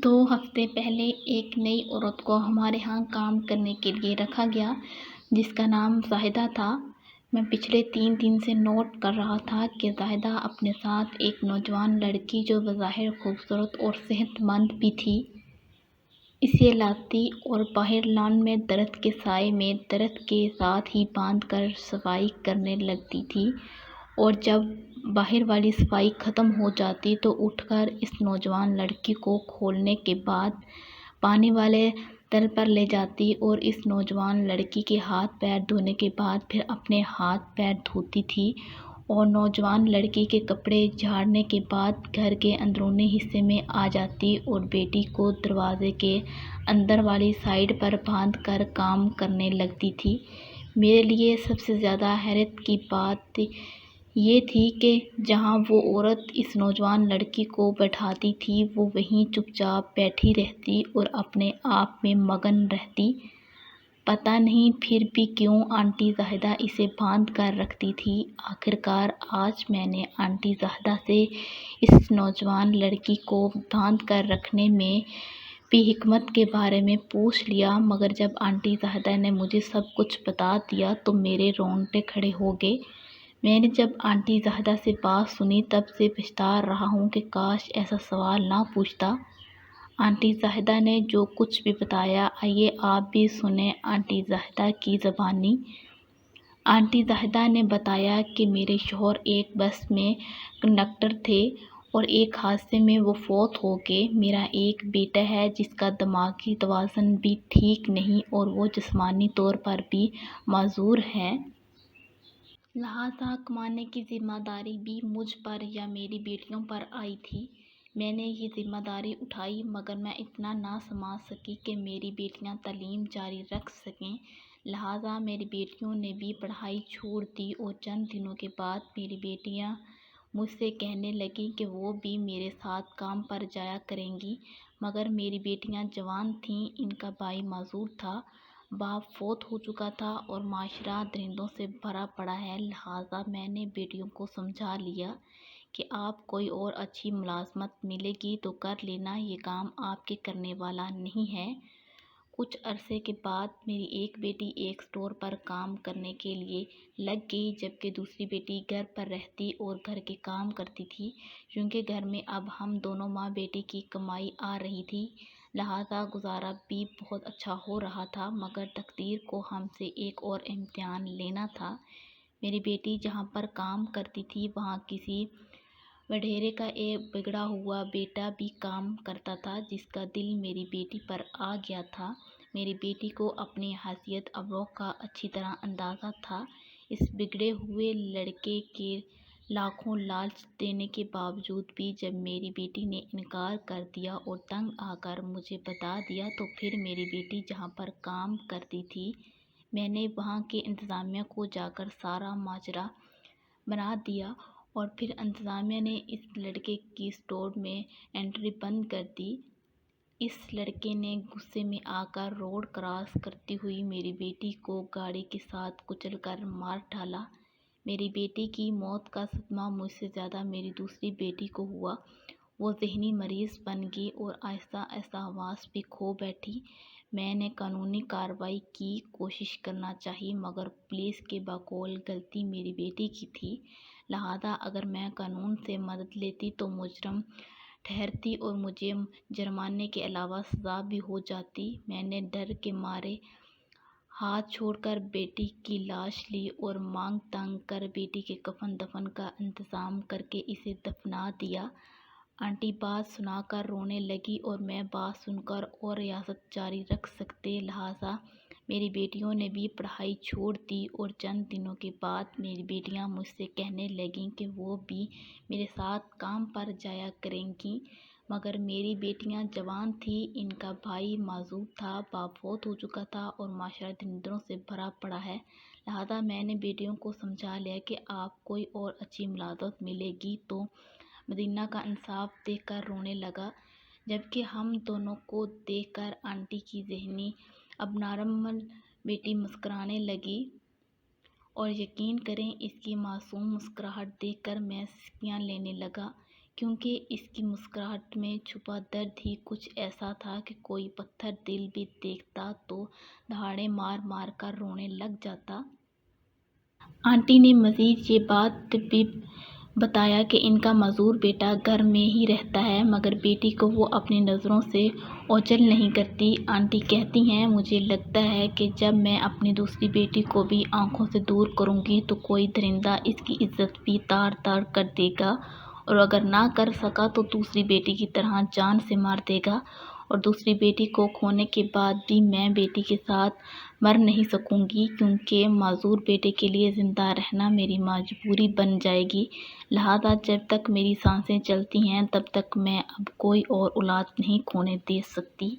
2 ہفتے پہلے ایک نئی عورت کو ہمارے ہاں کام کرنے کے لیے رکھا گیا جس کا نام زاہدہ تھا۔ میں پچھلے 3 دن سے نوٹ کر رہا تھا کہ زاہدہ اپنے ساتھ ایک نوجوان لڑکی جو بظاہر خوبصورت اور صحت مند بھی تھی اسے لاتی اور باہر لان میں درخت کے سائے میں درخت کے ساتھ ہی باندھ کر صفائی کرنے لگتی تھی، اور جب باہر والی صفائی ختم ہو جاتی تو اٹھ کر اس نوجوان لڑکی کو کھولنے کے بعد پانی والے تل پر لے جاتی اور اس نوجوان لڑکی کے ہاتھ پیر دھونے کے بعد پھر اپنے ہاتھ پیر دھوتی تھی، اور نوجوان لڑکی کے کپڑے جھاڑنے کے بعد گھر کے اندرونی حصے میں آ جاتی اور بیٹی کو دروازے کے اندر والی سائیڈ پر باندھ کر کام کرنے لگتی تھی۔ میرے لیے سب سے زیادہ حیرت کی بات یہ تھی کہ جہاں وہ عورت اس نوجوان لڑکی کو بٹھاتی تھی وہ وہیں چپ چاپ بیٹھی رہتی اور اپنے آپ میں مگن رہتی۔ پتہ نہیں پھر بھی کیوں آنٹی زاہدہ اسے باندھ کر رکھتی تھی۔ آخرکار آج میں نے آنٹی زاہدہ سے اس نوجوان لڑکی کو باندھ کر رکھنے میں بھی حکمت کے بارے میں پوچھ لیا، مگر جب آنٹی زاہدہ نے مجھے سب کچھ بتا دیا تو میرے رونگٹے کھڑے ہو گئے۔ میں نے جب آنٹی زاہدہ سے بات سنی تب سے پچھتا رہا ہوں کہ کاش ایسا سوال نہ پوچھتا۔ آنٹی زاہدہ نے جو کچھ بھی بتایا آئیے آپ بھی سنیں آنٹی زاہدہ کی زبانی۔ آنٹی زاہدہ نے بتایا کہ میرے شوہر ایک بس میں کنڈکٹر تھے اور ایک حادثے میں وہ فوت ہو گئے۔ میرا ایک بیٹا ہے جس کا دماغی توازن بھی ٹھیک نہیں اور وہ جسمانی طور پر بھی معذور ہے۔ لہٰذا کمانے کی ذمہ داری بھی مجھ پر یا میری بیٹیوں پر آئی تھی۔ میں نے یہ ذمہ داری اٹھائی، مگر میں اتنا نہ سنبھال سکی کہ میری بیٹیاں تعلیم جاری رکھ سکیں۔ لہٰذا میری بیٹیوں نے بھی پڑھائی چھوڑ دی اور چند دنوں کے بعد میری بیٹیاں مجھ سے کہنے لگیں کہ وہ بھی میرے ساتھ کام پر جایا کریں گی، مگر میری بیٹیاں جوان تھیں، ان کا بھائی معذور تھا، باپ فوت ہو چکا تھا اور معاشرہ درندوں سے بھرا پڑا ہے۔ لہٰذا میں نے بیٹیوں کو سمجھا لیا کہ آپ کوئی اور اچھی ملازمت ملے گی تو کر لینا، یہ کام آپ کے کرنے والا نہیں ہے۔ کچھ عرصے کے بعد میری ایک بیٹی ایک اسٹور پر کام کرنے کے لیے لگ گئی جبکہ دوسری بیٹی گھر پر رہتی اور گھر کے کام کرتی تھی، کیونکہ گھر میں اب ہم دونوں ماں بیٹی کی کمائی آ رہی تھی، لہٰذا گزارا بھی بہت اچھا ہو رہا تھا، مگر تقدیر کو ہم سے ایک اور امتحان لینا تھا۔ میری بیٹی جہاں پر کام کرتی تھی وہاں کسی وڈیرے کا ایک بگڑا ہوا بیٹا بھی کام کرتا تھا جس کا دل میری بیٹی پر آ گیا تھا۔ میری بیٹی کو اپنی حیثیت ابرو کا اچھی طرح اندازہ تھا۔ اس بگڑے ہوئے لڑکے کے لاکھوں لالچ دینے کے باوجود بھی جب میری بیٹی نے انکار کر دیا اور تنگ آ کر مجھے بتا دیا تو پھر میری بیٹی جہاں پر کام کرتی تھی میں نے وہاں کے انتظامیہ کو جا کر سارا ماجرا بنا دیا اور پھر انتظامیہ نے اس لڑکے کی اسٹور میں انٹری بند کر دی۔ اس لڑکے نے غصے میں آ کر روڈ کراس کرتی ہوئی میری بیٹی کو گاڑی کے ساتھ کچل کر مار ڈالا۔ میری بیٹی کی موت کا صدمہ مجھ سے زیادہ میری دوسری بیٹی کو ہوا۔ وہ ذہنی مریض بن گئی اور آہستہ آہستہ حواس بھی کھو بیٹھی۔ میں نے قانونی کارروائی کی کوشش کرنا چاہی مگر پولیس کے بقول غلطی میری بیٹی کی تھی، لہٰذا اگر میں قانون سے مدد لیتی تو مجرم ٹھہرتی اور مجھے جرمانے کے علاوہ سزا بھی ہو جاتی۔ میں نے ڈر کے مارے ہاتھ چھوڑ کر بیٹی کی لاش لی اور مانگ تانگ کر بیٹی کے کفن دفن کا انتظام کرکے اسے دفنا دیا۔ آنٹی بات سنا کر رونے لگی اور میں بات سن کر اور ریاست جاری رکھ سکتے، لہٰذا میری بیٹیوں نے بھی پڑھائی چھوڑ دی اور چند دنوں کے بعد میری بیٹیاں مجھ سے کہنے لگیں کہ وہ بھی میرے ساتھ کام پر جایا کریں گی، مگر میری بیٹیاں جوان تھیں، ان کا بھائی معذور تھا، باپ فوت ہو چکا تھا اور معاشرہ درندوں سے بھرا پڑا ہے۔ لہٰذا میں نے بیٹیوں کو سمجھا لیا کہ آپ کوئی اور اچھی ملازمت ملے گی تو مدینہ کا انصاف دیکھ کر رونے لگا، جبکہ ہم دونوں کو دیکھ کر آنٹی کی ذہنی اب نارمل بیٹی مسکرانے لگی، اور یقین کریں اس کی معصوم مسکراہٹ دیکھ کر میں سسکیاں لینے لگا، کیونکہ اس کی مسکراہٹ میں چھپا درد ہی کچھ ایسا تھا کہ کوئی پتھر دل بھی دیکھتا تو دہاڑے مار مار کر رونے لگ جاتا۔ آنٹی نے مزید یہ بات بھی بتایا کہ ان کا معذور بیٹا گھر میں ہی رہتا ہے مگر بیٹی کو وہ اپنی نظروں سے اوجھل نہیں کرتی۔ آنٹی کہتی ہیں، مجھے لگتا ہے کہ جب میں اپنی دوسری بیٹی کو بھی آنکھوں سے دور کروں گی تو کوئی درندہ اس کی عزت بھی تار تار کر دے گا، اور اگر نہ کر سکا تو دوسری بیٹی کی طرح جان سے مار دے گا، اور دوسری بیٹی کو کھونے کے بعد بھی میں بیٹی کے ساتھ مر نہیں سکوں گی، کیونکہ معذور بیٹے کے لیے زندہ رہنا میری مجبوری بن جائے گی، لہٰذا جب تک میری سانسیں چلتی ہیں تب تک میں اب کوئی اور اولاد نہیں کھونے دے سکتی۔